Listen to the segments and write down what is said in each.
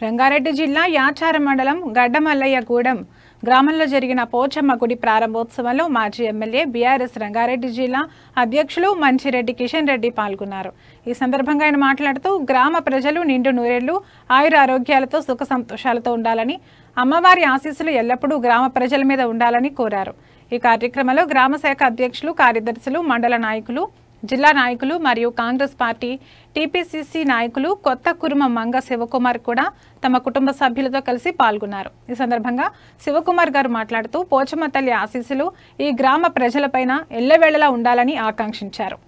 రంగారెడ్డి జిల్లా యాచారం మండలం గడ్డమల్లయ్యగూడెం గ్రామంలో జరిగిన పోచమ్మ గుడి ప్రారంభోత్సవంలో మాజీ ఎమ్మెల్యే బీఆర్ఎస్ రంగారెడ్డి జిల్లా అధ్యక్షులు మంచిరెడ్డి కిషన్ రెడ్డి పాల్గొన్నారు. ఈ సందర్భంగా ఆయన మాట్లాడుతూ గ్రామ ప్రజలు నిండు నూరేళ్లు ఆయుర ఆరోగ్యాలతో సుఖ సంతోషాలతో ఉండాలని, అమ్మవారి ఆశీస్సులు ఎల్లప్పుడూ గ్రామ ప్రజల మీద ఉండాలని కోరారు. ఈ కార్యక్రమంలో గ్రామ శాఖ అధ్యక్షులు, కార్యదర్శులు, మండల నాయకులు, జిల్లా నాయకులు మరియు కాంగ్రెస్ పార్టీ టీపీసీసీ నాయకులు కొత్త కురుమ మంగ శివకుమార్ కూడా తమ కుటుంబ సభ్యులతో కలిసి పాల్గొన్నారు. ఈ సందర్భంగా శివకుమార్ గారు మాట్లాడుతూ పోచమ్మ తల్లి ఆశీస్సులు ఈ గ్రామ ప్రజలపైన ఎల్లవేళలా ఉండాలని ఆకాంక్షించారు.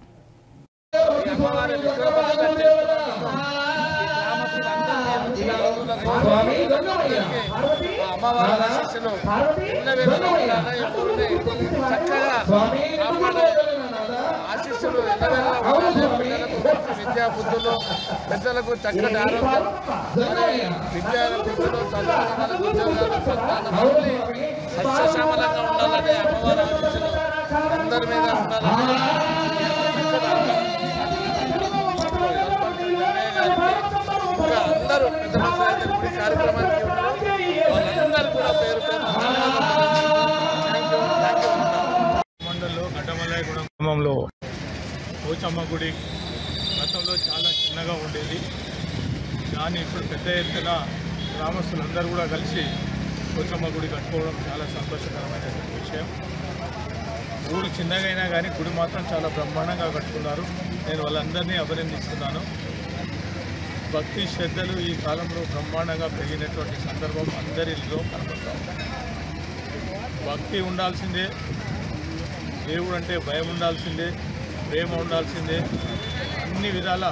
ఆశీస్సులు విద్యా బుద్ధులు పెద్దలకు చక్కటి ఆరోగ్యం, విద్యా బుద్ధులు చదువులకు ఉద్యోగాలు సస్యశ్యామలంగా ఉండాలని అమ్మవారి ఆశీస్సులు అందరి మీద ఉండాలని ఇంకా అందరూ పెద్ద మనుషులు గుడి కార్యక్రమానికి ఉన్నారు. వాళ్ళందరూ కూడా పేరు మండలంలో గడ్డమల్లయ్యగూడెం గ్రామంలో పోచమ్మ గుడి గతంలో చాలా చిన్నగా ఉండేది. దాన్ని ఇప్పుడు పెద్ద ఎత్తున గ్రామస్తులందరూ కూడా కలిసి పోచమ్మ గుడి కట్టుకోవడం చాలా సంతోషకరమైనటువంటి విషయం. ఊరు చిన్నగా అయినా కానీ గుడి మాత్రం చాలా బ్రహ్మాండంగా కట్టుకున్నారు. నేను వాళ్ళందరినీ అభినందిస్తున్నాను. భక్తి శ్రద్ధలు ఈ కాలంలో బ్రహ్మాండంగా పెరిగినటువంటి సందర్భం అందరిలో కనబడతాం. భక్తి ఉండాల్సిందే, దేవుడు అంటే భయం ఉండాల్సిందే, ప్రేమ ఉండాల్సిందే. అన్ని విధాల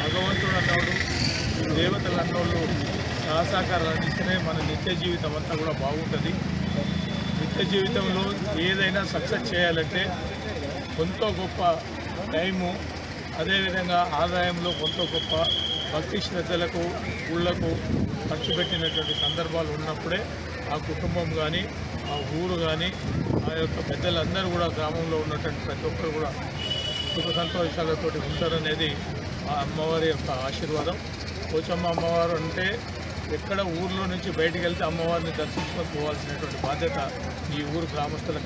భగవంతుడు అన్నోడు, దేవతలు అన్నోళ్ళు సహసహకారాలు అందిస్తేనే మన నిత్య జీవితం అంతా కూడా బాగుంటుంది. నిత్య జీవితంలో ఏదైనా సక్సెస్ చేయాలంటే కొంత గొప్ప టైము, అదేవిధంగా ఆదాయంలో కొంత గొప్ప భక్తి శ్రద్ధలకు ఊళ్ళకు ఖర్చు పెట్టినటువంటి సందర్భాలు ఉన్నప్పుడే ఆ కుటుంబం కానీ, ఆ ఊరు కానీ, ఆ యొక్క పెద్దలందరూ కూడా గ్రామంలో ఉన్నటువంటి ప్రతి ఒక్కరు కూడా సుఖ సంతోషాలతో ఉంటారనేది ఆ అమ్మవారి యొక్క ఆశీర్వాదం. పోచమ్మ అమ్మవారు అంటే ఎక్కడ ఊర్లో నుంచి బయటికి వెళ్తే అమ్మవారిని దర్శించుకొని పోవాల్సినటువంటి బాధ్యత ఈ ఊరు గ్రామస్తులకు